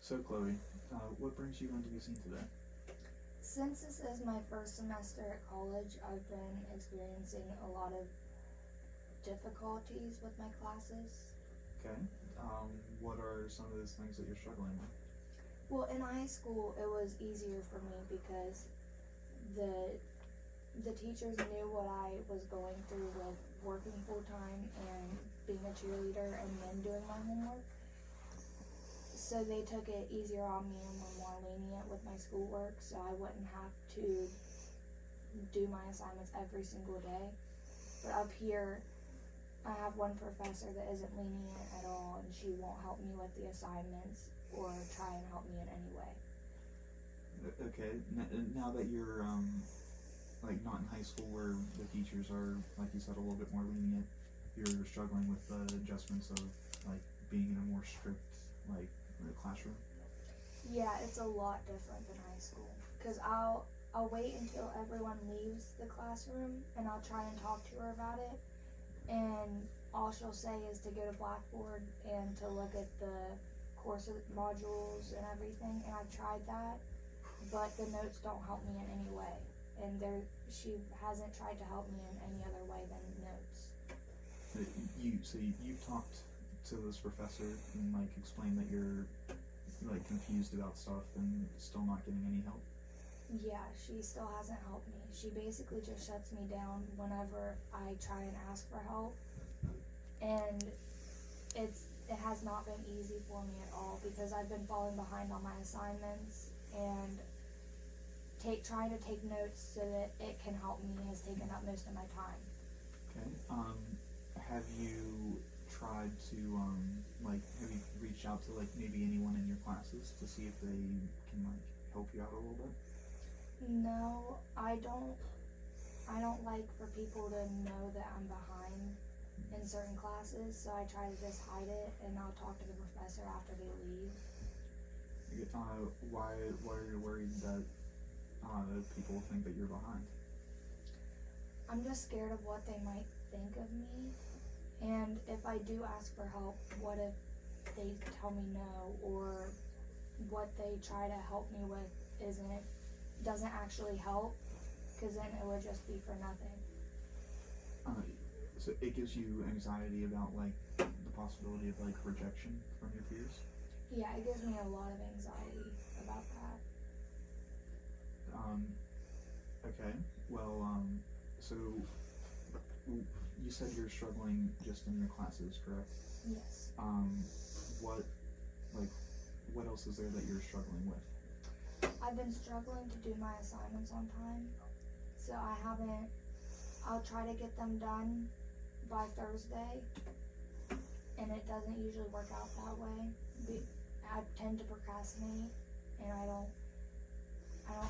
So Chloe, what brings you into the scene today? Since this is my first semester at college, I've been experiencing a lot of difficulties with my classes. Okay. What are some of those things that you're struggling with? Well, in high school, it was easier for me because the the teachers knew what I was going through with working full time and being a cheerleader and then doing my homework. So they took it easier on me and were more lenient with my schoolwork, so I wouldn't have to do my assignments every single day. But up here, I have one professor that isn't lenient at all, and she won't help me with the assignments or try and help me in any way. Okay. Now that you're like not in high school where the teachers are, like you said, a little bit more lenient, you're struggling with the adjustments of like being in a more strict like classroom. Yeah, it's a lot different than high school. Cause I'll wait until everyone leaves the classroom and I'll try and talk to her about it. And all she'll say is to go to Blackboard and to look at the course modules and everything. And I've tried that, but the notes don't help me in any way. And she hasn't tried to help me in any other way than notes. You've talked to this professor and like explained that you're like confused about stuff and still not getting any help. Yeah, she still hasn't helped me. She basically just shuts me down whenever I try and ask for help. And it has not been easy for me at all because I've been falling behind on my assignments and trying to take notes so that it can help me has taken up most of my time. Okay. Have you tried to like have you reached out to like maybe anyone in your classes to see if they can like help you out a little bit? No, I don't like for people to know that I'm behind in certain classes, so I try to just hide it and I'll talk to the professor after they leave. Why are you worried that people think that you're behind? I'm just scared of what they might think of me. And if I do ask for help, what if they tell me no, or what they try to help me with doesn't actually help, because then it would just be for nothing. So it gives you anxiety about like the possibility of like rejection from your peers? Yeah, it gives me a lot of anxiety about that. Okay. Well, so you said you're struggling just in your classes, correct? Yes. What what else is there that you're struggling with? I've been struggling to do my assignments on time, so I'll try to get them done by Thursday, and it doesn't usually work out that way. I tend to procrastinate, and I don't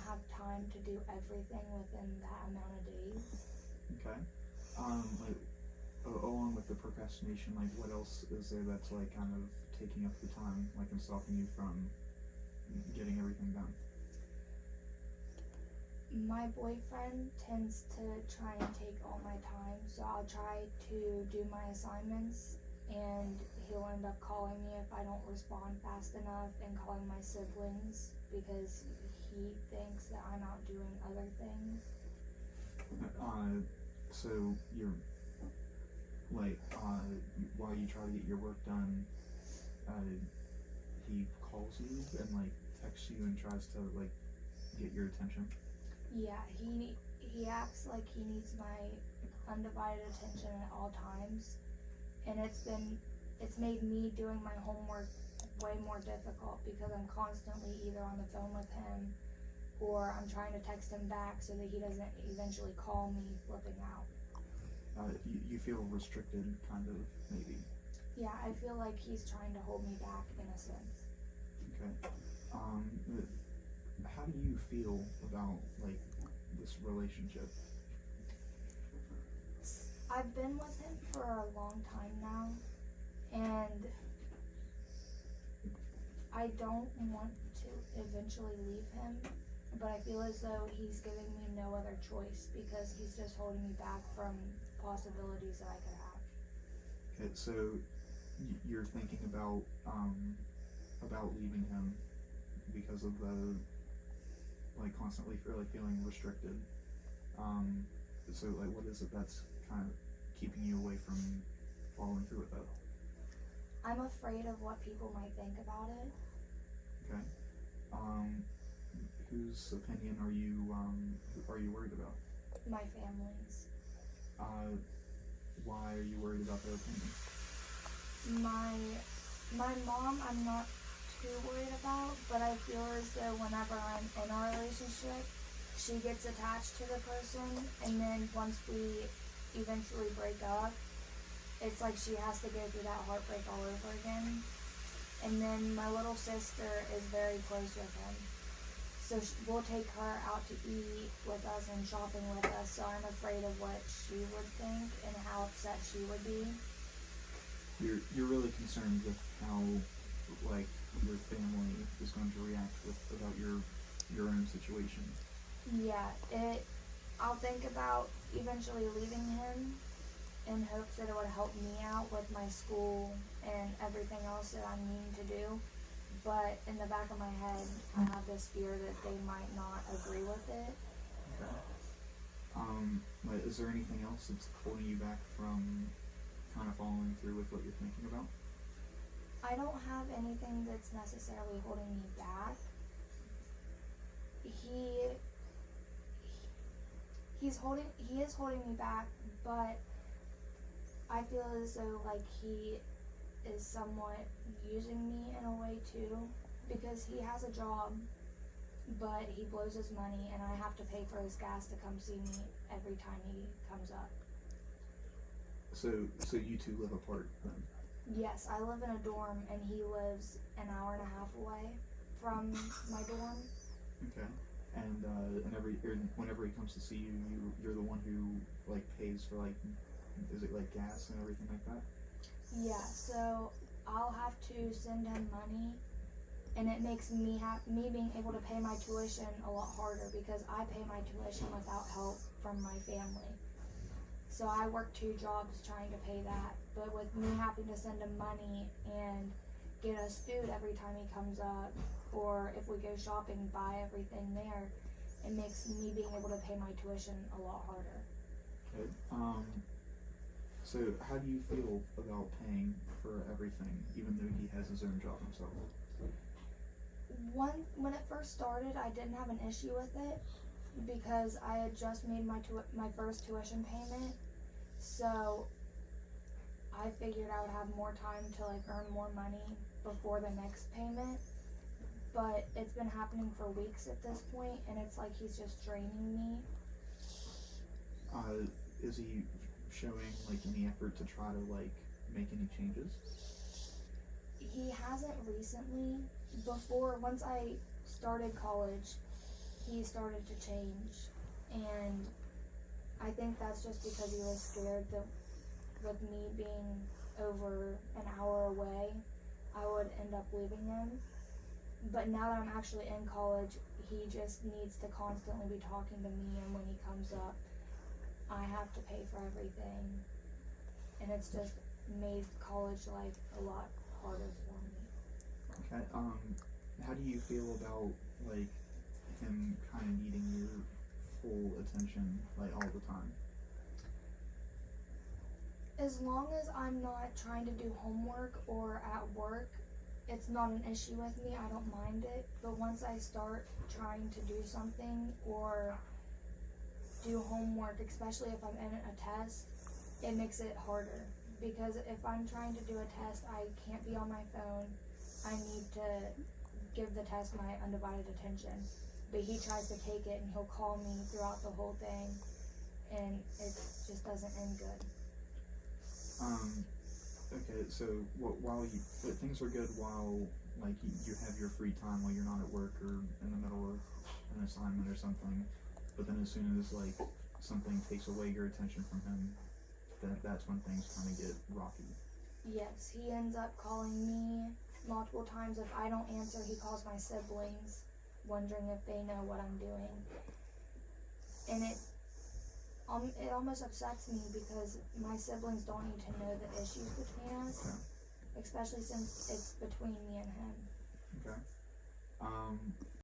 have time to do everything within that amount of days. Okay. Like along with the procrastination, like what else is there that's like kind of taking up your time, like and stopping you from getting everything done? My boyfriend tends to try and take all my time, so I'll try to do my assignments and he'll end up calling me if I don't respond fast enough and calling my siblings because he thinks that I'm out doing other things. So you're like while you try to get your work done, he calls you and like texts you and tries to like get your attention. Yeah, he acts like he needs my undivided attention at all times, and it's made me doing my homework way more difficult because I'm constantly either on the phone with him or I'm trying to text him back so that he doesn't eventually call me flipping out. You feel restricted, kind of, maybe. Yeah, I feel like he's trying to hold me back in a sense. Okay. How do you feel about like this relationship? I've been with him for a long time now, and I don't want to eventually leave him, but I feel as though he's giving me no other choice because he's just holding me back from possibilities that I could have. Okay, so you're thinking about about leaving him because of the like constantly feeling restricted. So like, what is it that's kind of keeping you away from following through with that? I'm afraid of what people might think about it. Okay. Whose opinion are you worried about? My family's. Why are you worried about their opinion? My mom, I'm not too worried about, but I feel as though whenever I'm in a relationship, she gets attached to the person, and then once we eventually break up, it's like she has to go through that heartbreak all over again. And then my little sister is very close with him, so we'll take her out to eat with us and shopping with us, so I'm afraid of what she would think and how upset she would be. You're really concerned with how like your family is going to react about your own situation. Yeah, I'll think about eventually leaving him in hopes that it would help me out with my school and everything else that I'm needing to do. But in the back of my head, I have this fear that they might not agree with it. Okay. Like, is there anything else that's holding you back from kind of following through with what you're thinking about? I don't have anything that's necessarily holding me back. He is holding me back, but I feel as though like he is somewhat using me in a way too, because he has a job, but he blows his money and I have to pay for his gas to come see me every time he comes up. So you two live apart then? Yes, I live in a dorm and he lives an hour and a half away from my dorm. Okay. And whenever he comes to see you, you're the one who like pays for like, is it like gas and everything like that? Yeah, so I'll have to send him money, and it makes me being able to pay my tuition a lot harder because I pay my tuition without help from my family. So I work 2 jobs trying to pay that, but with me having to send him money and get us food every time he comes up, or if we go shopping, buy everything there, it makes me being able to pay my tuition a lot harder. Okay. So how do you feel about paying for everything, even though he has his own job himself? When it first started, I didn't have an issue with it because I had just made my first tuition payment, so I figured I would have more time to like earn more money before the next payment. But it's been happening for weeks at this point, and it's like he's just draining me. Is he showing like any effort to try to like make any changes? He hasn't recently. Once I started college, he started to change, and I think that's just because he was scared that with me being over an hour away, I would end up leaving him. But now that I'm actually in college, he just needs to constantly be talking to me, and when he comes up, I have to pay for everything, and it's just made college life a lot harder for me. Okay. How do you feel about like him kind of needing your full attention like all the time? As long as I'm not trying to do homework or at work, it's not an issue with me. I don't mind it. But once I start trying to do something or do homework, especially if I'm in a test, it makes it harder. Because if I'm trying to do a test, I can't be on my phone. I need to give the test my undivided attention. But he tries to take it and he'll call me throughout the whole thing, and it just doesn't end good. Okay, so but things are good while like you have your free time while you're not at work or in the middle of an assignment or something, but then as soon as like something takes away your attention from him, that's when things kind of get rocky. Yes, he ends up calling me multiple times. If I don't answer, he calls my siblings, wondering if they know what I'm doing. And it almost upsets me because my siblings don't need to know the issues between us, especially since it's between me and him. Okay.